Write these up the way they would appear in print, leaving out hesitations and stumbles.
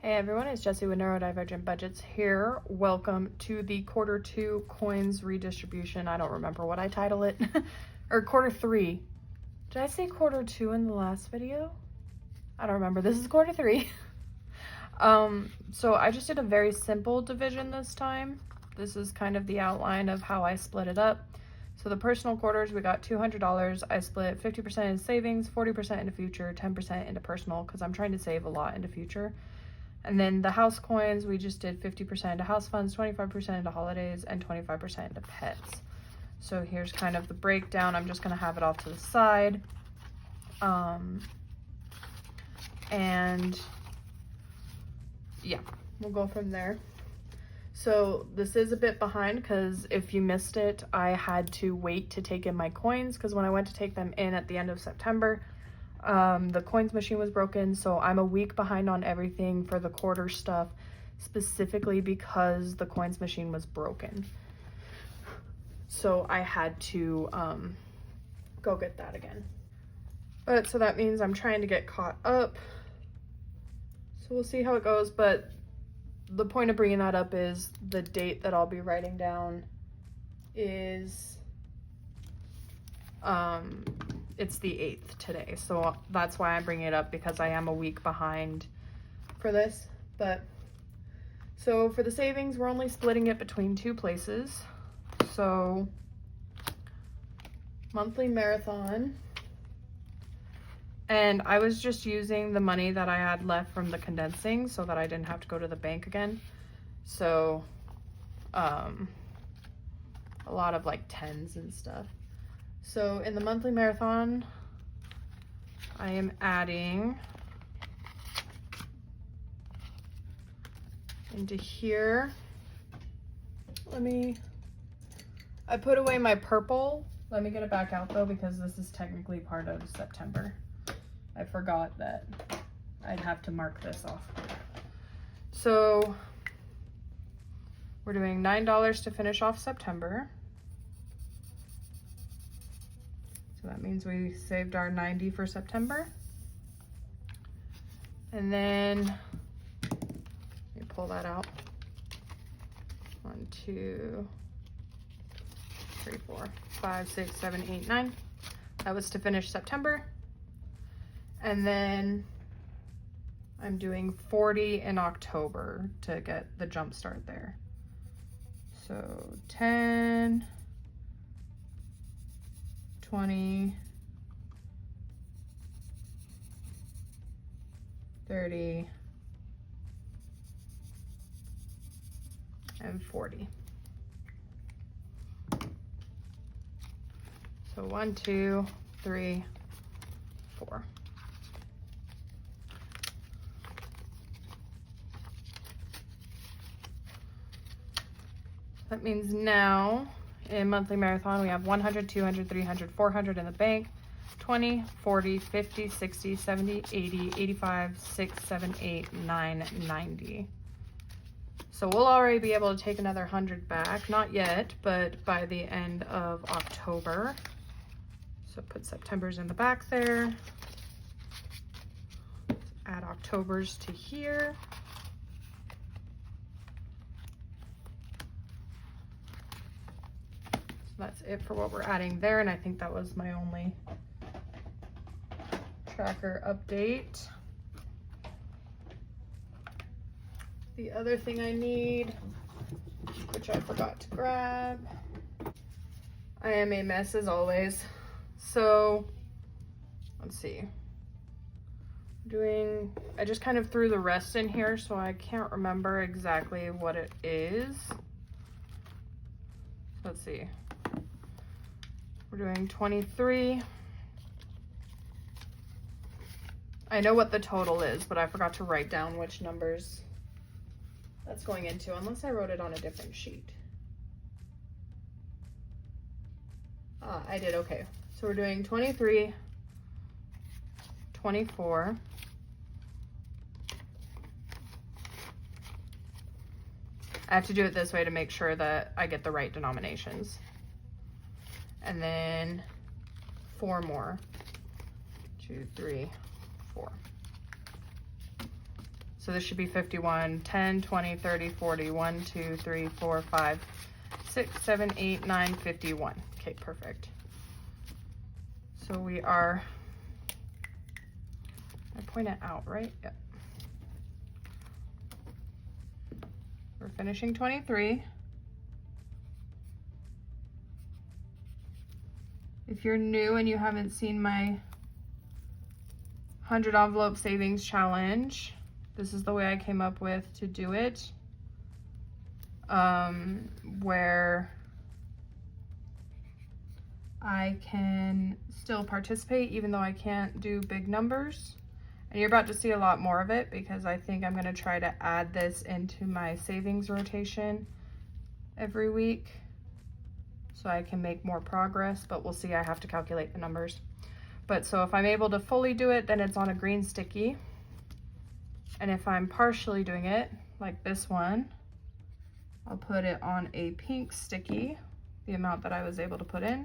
Hey everyone, it's Jessie with Neurodivergent Budgets here. Welcome to the quarter 2 coins redistribution. I don't remember what I title it. Or quarter 3. Did I say quarter 2 in the last video? I don't remember. This is quarter 3. So I just did a very simple division this time. This is kind of the outline of how I split it up. So the personal quarters, we got $200. I split 50% in savings, 40% into future, 10% into personal, because I'm trying to save a lot into future. And then the house coins, we just did 50% into house funds, 25% into holidays, and 25% into pets. So here's kind of the breakdown. I'm just going to have it off to the side. And yeah, we'll go from there. So this is a bit behind because if you missed it, I had to wait to take in my coins because when I went to take them in at the end of September, the coins machine was broken, so I'm a week behind on everything for the quarter stuff, specifically because the coins machine was broken. So I had to go get that again. But so that means I'm trying to get caught up. So we'll see how it goes, but the point of bringing that up is the date that I'll be writing down is it's the 8th today, so that's why I'm bringing it up, because I am a week behind for this. But so for the savings, we're only splitting it between 2 places. So monthly marathon, and I was just using the money that I had left from the condensing so that I didn't have to go to the bank again. So a lot of like tens and stuff. So in the monthly marathon, I am adding into here. I put away my purple. Let me get it back out though, because this is technically part of September. I forgot that I'd have to mark this off. So we're doing $9 to finish off September. So that means we saved our 90 for September. And then, let me pull that out. 1, 2, 3, 4, 5, 6, 7, 8, 9. That was to finish September. And then I'm doing 40 in October to get the jump start there. So 10, 20, 30, and 40. So 1, 2, 3, 4. That means now in monthly marathon, we have 100, 200, 300, 400 in the bank, 20, 40, 50, 60, 70, 80, 85, 6, 7, 8, 9, 90. So we'll already be able to take another 100 back. Not yet, but by the end of October. So put September's in the back there. Add October's to here. That's it for what we're adding there, and I think that was my only tracker update. The other thing I need, which I forgot to grab, I am a mess as always. So let's see. I just kind of threw the rest in here, so I can't remember exactly what it is. Let's see. We're doing 23. I know what the total is, but I forgot to write down which numbers that's going into, unless I wrote it on a different sheet. I did, okay. So we're doing 23, 24, I have to do it this way to make sure that I get the right denominations. And then 4 more. 2, 3, 4. So this should be 51, 10, 20, 30, 40, 1, 2, 3, 4, 5, 6, 7, 8, 9, 51. Okay, perfect. So we are, I point it out, right? Yep. We're finishing 23. If you're new and you haven't seen my 100 envelope savings challenge, this is the way I came up with to do it. Where I can still participate even though I can't do big numbers. And you're about to see a lot more of it because I think I'm gonna try to add this into my savings rotation every week so I can make more progress, but we'll see. I have to calculate the numbers. But so if I'm able to fully do it, then it's on a green sticky. And if I'm partially doing it, like this one, I'll put it on a pink sticky, the amount that I was able to put in.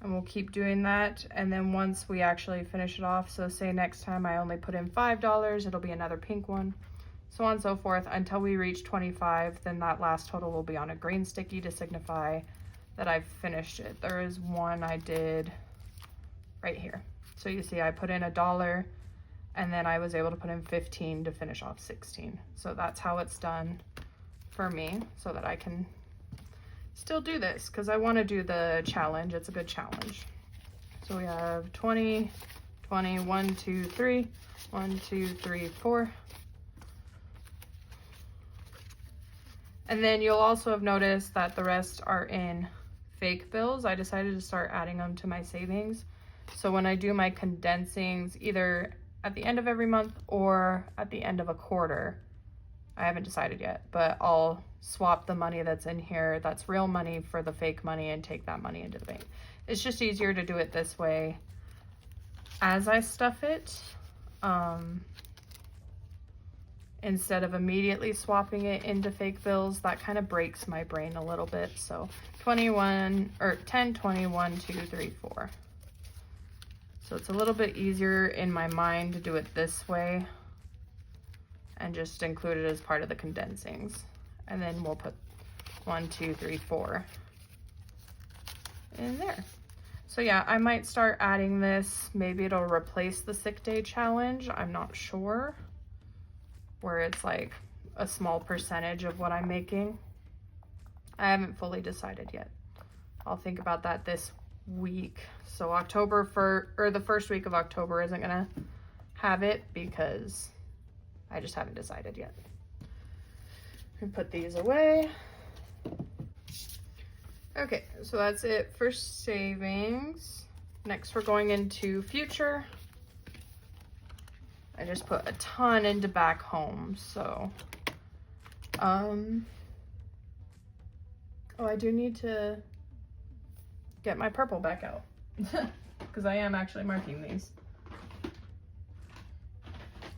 And we'll keep doing that. And then once we actually finish it off, so say next time I only put in $5, it'll be another pink one, so on and so forth until we reach 25. Then that last total will be on a green sticky to signify that I've finished it. There is one I did right here. So you see I put in $1 and then I was able to put in 15 to finish off 16. So that's how it's done for me, so that I can still do this because I want to do the challenge. It's a good challenge. So we have 20, 20, 1, 2, 3, 1, 2, 3, 4. And then you'll also have noticed that the rest are in fake bills. I decided to start adding them to my savings. So when I do my condensings, either at the end of every month or at the end of a quarter, I haven't decided yet, but I'll swap the money that's in here, that's real money, for the fake money and take that money into the bank. It's just easier to do it this way as I stuff it, instead of immediately swapping it into fake bills. That kind of breaks my brain a little bit. So 21 or 10, 21, 2, 3, 4. So it's a little bit easier in my mind to do it this way and just include it as part of the condensings. And then we'll put 1, 2, 3, 4 in there. So yeah, I might start adding this. Maybe it'll replace the sick day challenge. I'm not sure, where it's like a small percentage of what I'm making. I haven't fully decided yet. I'll think about that this week. So the first week of October isn't gonna have it because I just haven't decided yet. We put these away. Okay, so that's it for savings. Next, we're going into future. I just put a ton into back home, so oh, I do need to get my purple back out because I am actually marking these.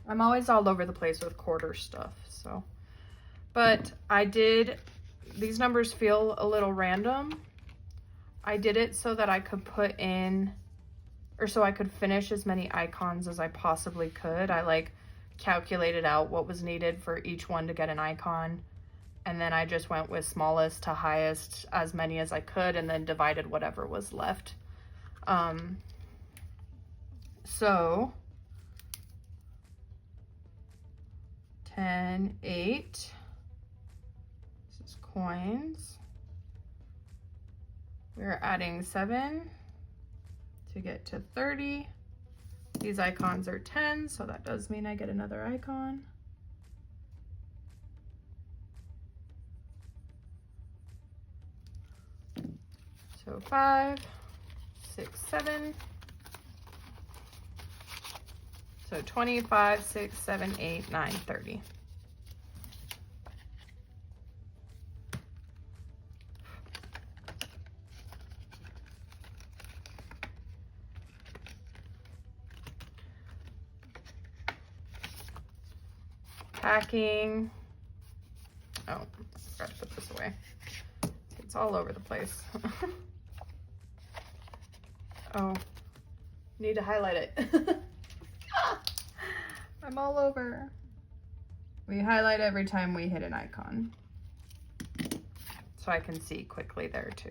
I'm always all over the place with quarter stuff, so. But these numbers feel a little random. I did it so that I could put in, or so I could finish as many icons as I possibly could. I like calculated out what was needed for each one to get an icon. And then I just went with smallest to highest, as many as I could, and then divided whatever was left. So 10, 8, this is coins. We're adding 7 to get to 30. These icons are 10, so that does mean I get another icon. So 5, 6, 7. So 25, 6, 7, 8, 9, 30. Packing. Oh, I forgot to put this away. It's all over the place. Oh, need to highlight it. I'm all over. We highlight every time we hit an icon. So I can see quickly there too.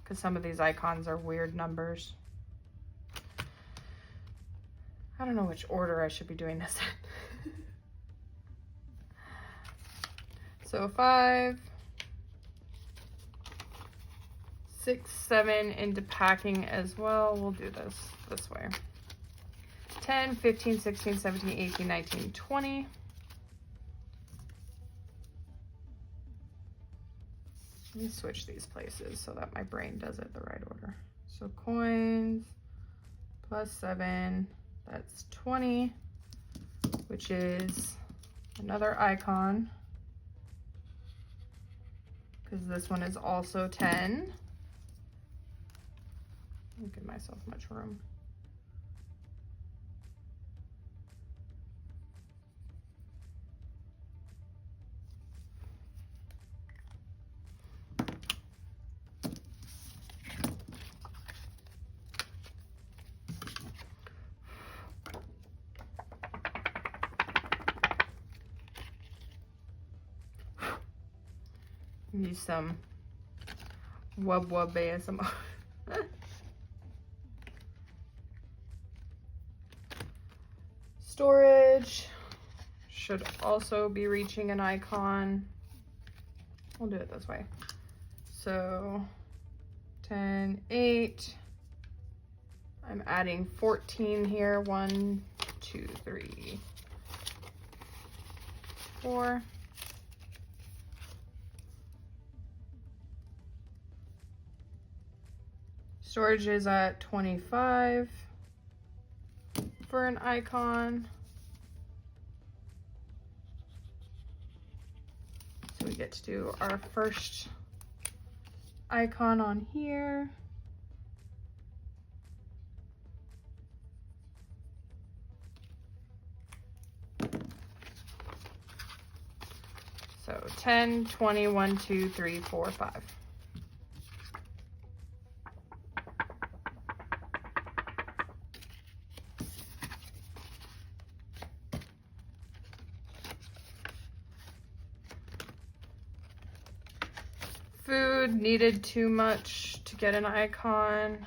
Because some of these icons are weird numbers. I don't know which order I should be doing this in. So 5, 6, 7 into packing as well. We'll do this way. 10, 15, 16, 17, 18, 19, 20. Let me switch these places so that my brain does it the right order. So coins plus 7, that's 20, which is another icon, because this one is also 10. Don't give myself much room. Use some wub ASMR. Storage should also be reaching an icon. We'll do it this way. So 10, 8. I'm adding 14 here. 1, 2, 3, 4. Storage is at 25 for an icon. So we get to do our first icon on here. So 10, 20, 1, 2, 3, 4, 5. Food needed too much to get an icon,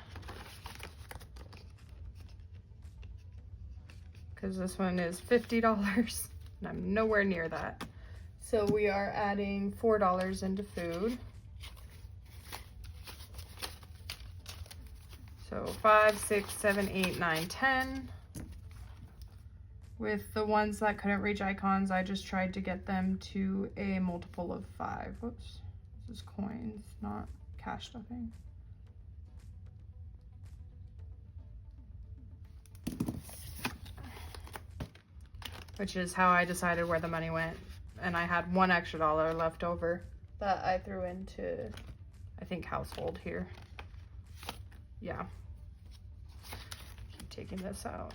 because this one is $50 and I'm nowhere near that. So we are adding $4 into food. So 5, 6, 7, 8, 9, 10. With the ones that couldn't reach icons, I just tried to get them to a multiple of 5. Whoops. This is coins, not cash stuffing. Which is how I decided where the money went. And I had $1 extra left over that I threw into, I think, household here. Yeah. Keep taking this out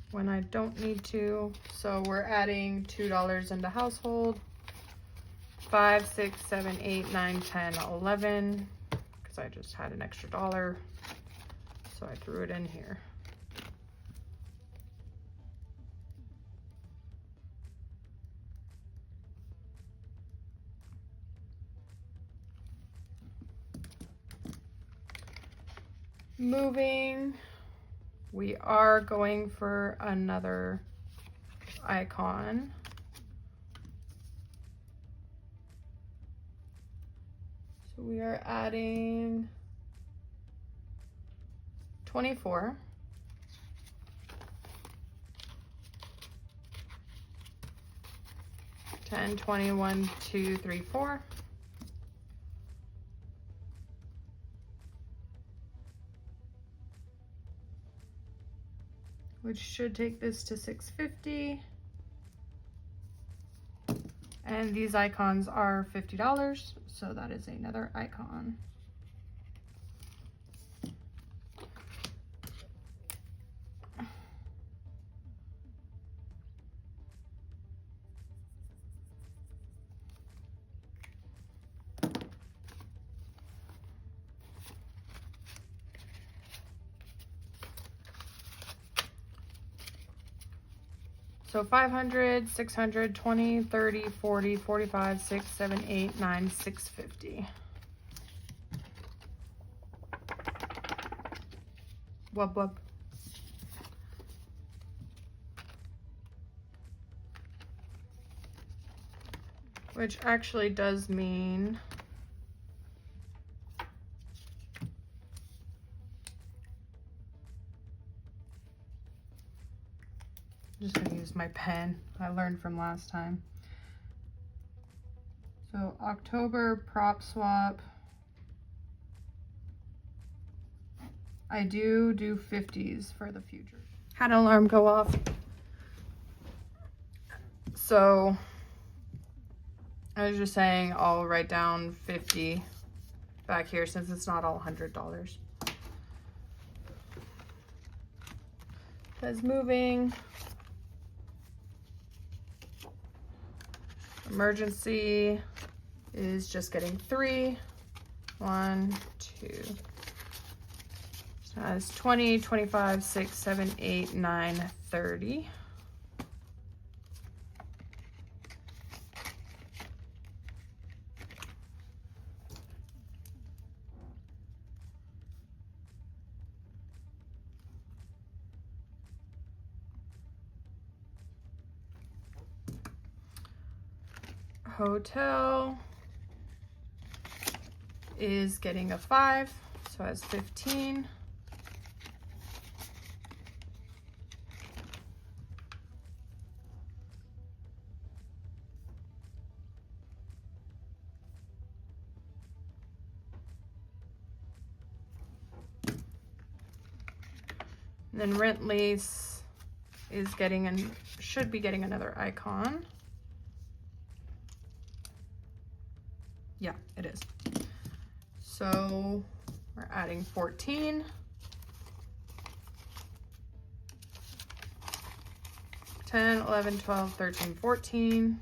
when I don't need to. So we're adding $2 into household. 5, 6, 7, 8, 9, 10, 11, because I just had an extra $1, so I threw it in here. Moving, we are going for another icon. We are adding 24. 10, 20, 1, 2, 3, 4. Which should take this to 650. And these icons are $50, so that is another icon. So 500, 600, 20, 30, 40, 45, 6, 7, 8, 9, 650. Wub wub. Which actually does mean I'm just gonna use my pen I learned from last time. So October prop swap. I do 50s for the future. Had an alarm go off. So I was just saying I'll write down 50 back here since it's not all $100. Because moving. Emergency is just getting 3. 1, 2. So that's 20, 25, 6, 7, 8, 9, 30. Hotel is getting a 5, so it's 15. And then rent lease is getting should be getting another icon. Yeah, it is. So we're adding 14. 10, 11, 12, 13, 14.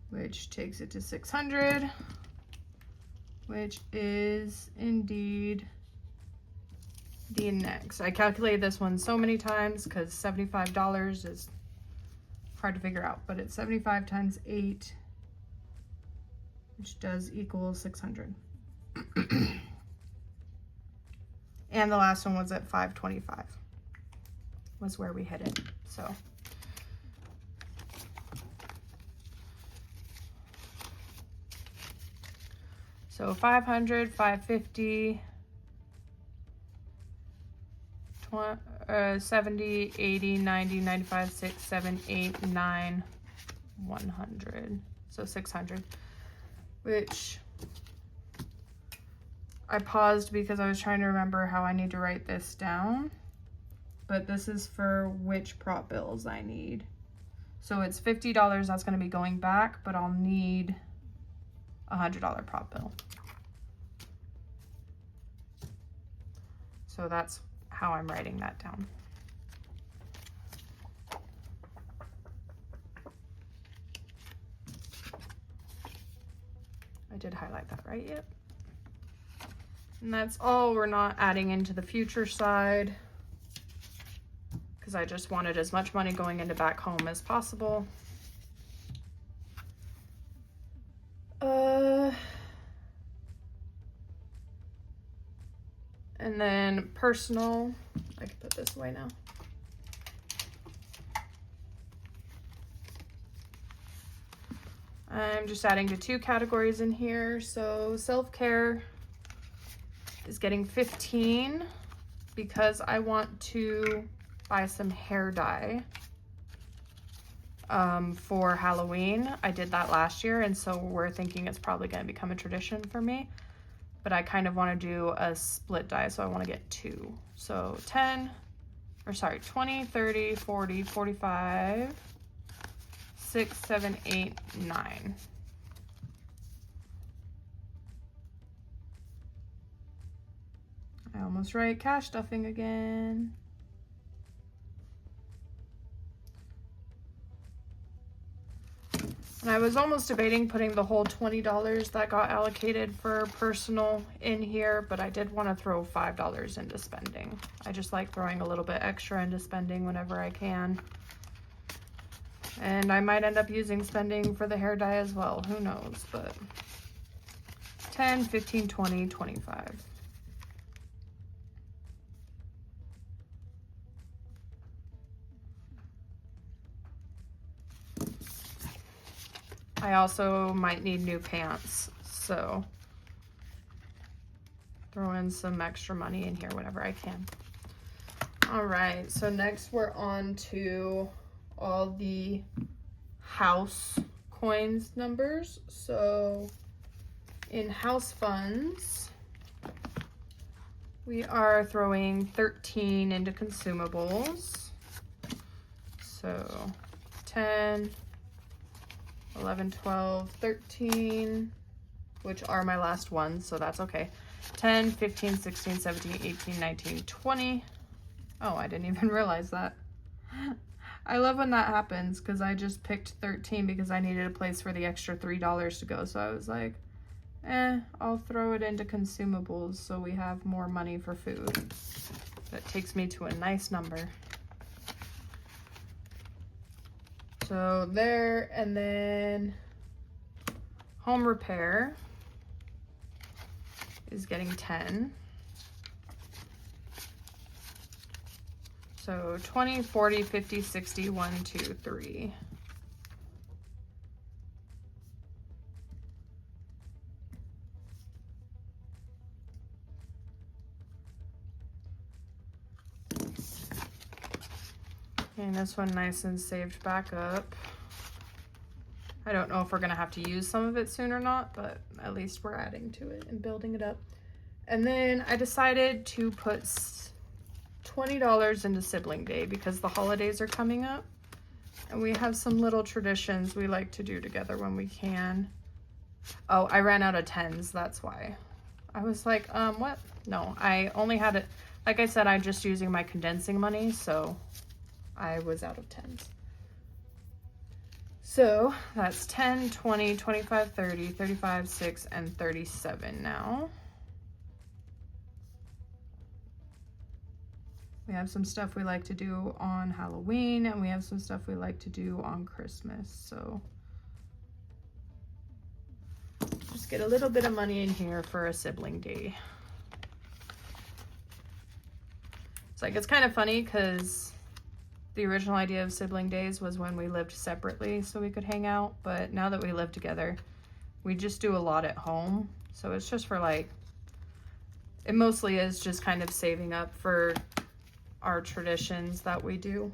Which takes it to 600, which is indeed the next. I calculated this one so many times because $75 is hard to figure out, but it's 75 times 8, which does equal 600. And the last one was at 525 was where we hit it. So 500, 550, 70, 80, 90, 95, 6, 7, 8, 9, 100. So 600, which I paused because I was trying to remember how I need to write this down. But this is for which prop bills I need. So it's $50 that's going to be going back, but I'll need a $100 prop bill. So that's how I'm writing that down. I did highlight that, right? Yep. And that's all. We're not adding into the future side because I just wanted as much money going into back home as possible. And then personal, I can put this away now. I'm just adding to 2 categories in here. So self-care is getting 15 because I want to buy some hair dye for Halloween. I did that last year, and so we're thinking it's probably going to become a tradition for me. But I kind of want to do a split dye, so I want to get 2. So 20, 30, 40, 45, 6, 7, 8, 9. I almost write cash stuffing again. And I was almost debating putting the whole $20 that got allocated for personal in here, but I did want to throw $5 into spending. I just like throwing a little bit extra into spending whenever I can. And I might end up using spending for the hair dye as well, who knows, but 10, 15, 20, 25. I also might need new pants, so throw in some extra money in here whenever I can. All right, so next we're on to all the house coins numbers. So in house funds, we are throwing 13 into consumables. So 10, 11, 12, 13, which are my last ones, so that's okay. 10, 15, 16, 17, 18, 19, 20. Oh, I didn't even realize that. I love when that happens because I just picked 13 because I needed a place for the extra $3 to go. So I was like, I'll throw it into consumables so we have more money for food. That takes me to a nice number. So there, and then home repair is getting 10. So 20, 40, 50, 60, 1, 2, 3. And this one nice and saved back up. I don't know if we're gonna have to use some of it soon or not, but at least we're adding to it and building it up. And then I decided to put $20 into sibling day because the holidays are coming up. And we have some little traditions we like to do together when we can. Oh, I ran out of 10s, that's why. I was like, what? No, I only had it, like I said, I'm just using my condensing money, so I was out of 10s. So that's 10, 20, 25, 30, 35, 6, and 37 now. We have some stuff we like to do on Halloween, and we have some stuff we like to do on Christmas. So just get a little bit of money in here for a sibling day. It's like, it's kind of funny because the original idea of sibling days was when we lived separately so we could hang out, but now that we live together, we just do a lot at home. So it's just for like, it mostly is just kind of saving up for our traditions that we do.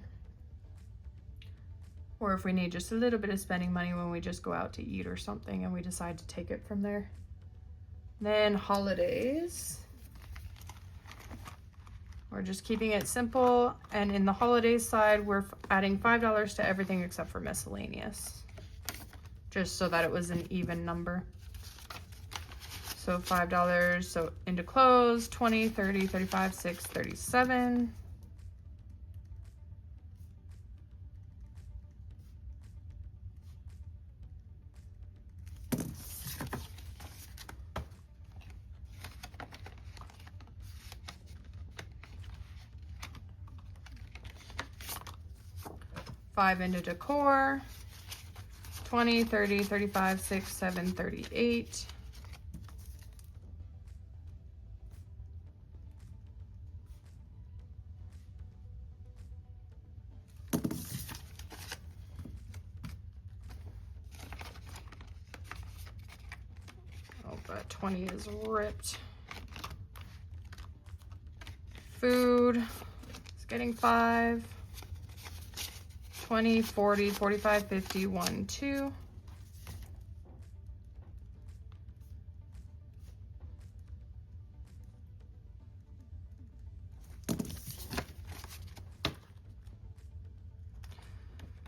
Or if we need just a little bit of spending money when we just go out to eat or something and we decide to take it from there. Then holidays. We're just keeping it simple, and in the holidays side, we're adding $5 to everything except for miscellaneous, just so that it was an even number. So $5, so into clothes, 20, 30, 35, 6, 37. $5 into decor, 20, 30, 35, 6, 7, 38. Oh, but 20 is ripped. Food is getting 5. 20, 40, 45, 50, 1, 2.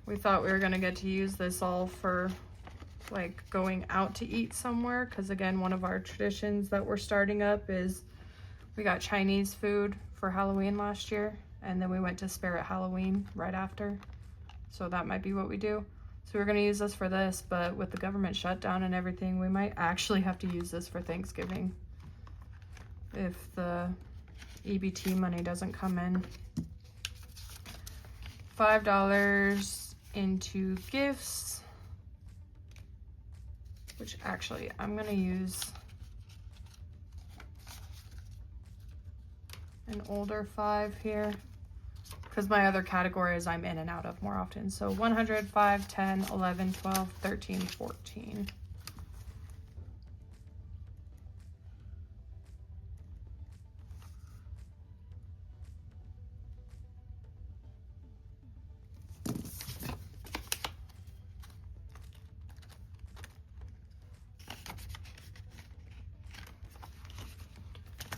We thought we were gonna get to use this all for like going out to eat somewhere, because again, one of our traditions that we're starting up is we got Chinese food for Halloween last year, and then we went to Spirit Halloween right after. So that might be what we do. So we're gonna use this for this, but with the government shutdown and everything, we might actually have to use this for Thanksgiving if the EBT money doesn't come in. $5 into gifts, which actually I'm gonna use an older 5 here because my other categories I'm in and out of more often. So 100, 5, 10, 11, 12, 13, 14.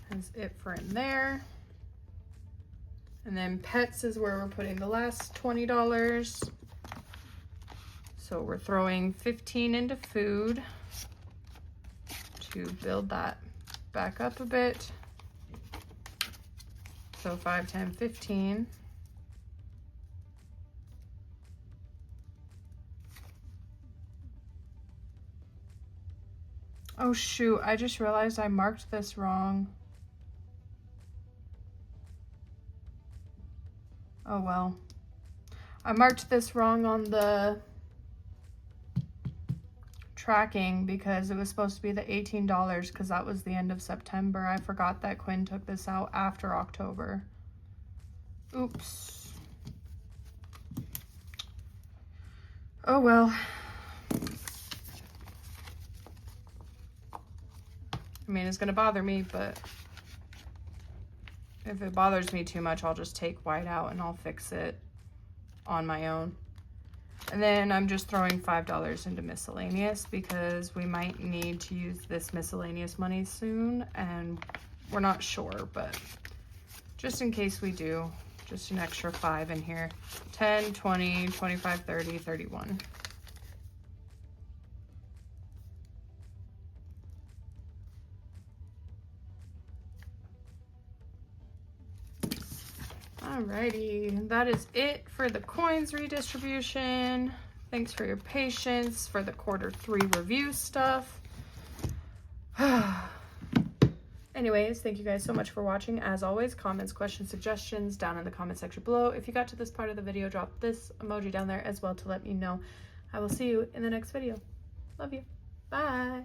That's it for in there. And then pets is where we're putting the last $20. So we're throwing 15 into food to build that back up a bit. So 5, 10, 15. Oh shoot, I just realized I marked this wrong. Oh well. I marked this wrong on the tracking because it was supposed to be the $18 because that was the end of September. I forgot that Quinn took this out after October. Oops. Oh well. I mean, it's gonna bother me, but if it bothers me too much, I'll just take white out and I'll fix it on my own. And then I'm just throwing $5 into miscellaneous because we might need to use this miscellaneous money soon and we're not sure, but just in case we do, just an extra 5 in here. 10, 20, 25, 30, 31. Alrighty, that is it for the coins redistribution. Thanks for your patience for the Q3 review stuff. Anyways, thank you guys so much for watching. As always, comments, questions, suggestions down in the comment section below. If you got to this part of the video, drop this emoji down there as well to let me know. I will see you in the next video. Love you. Bye.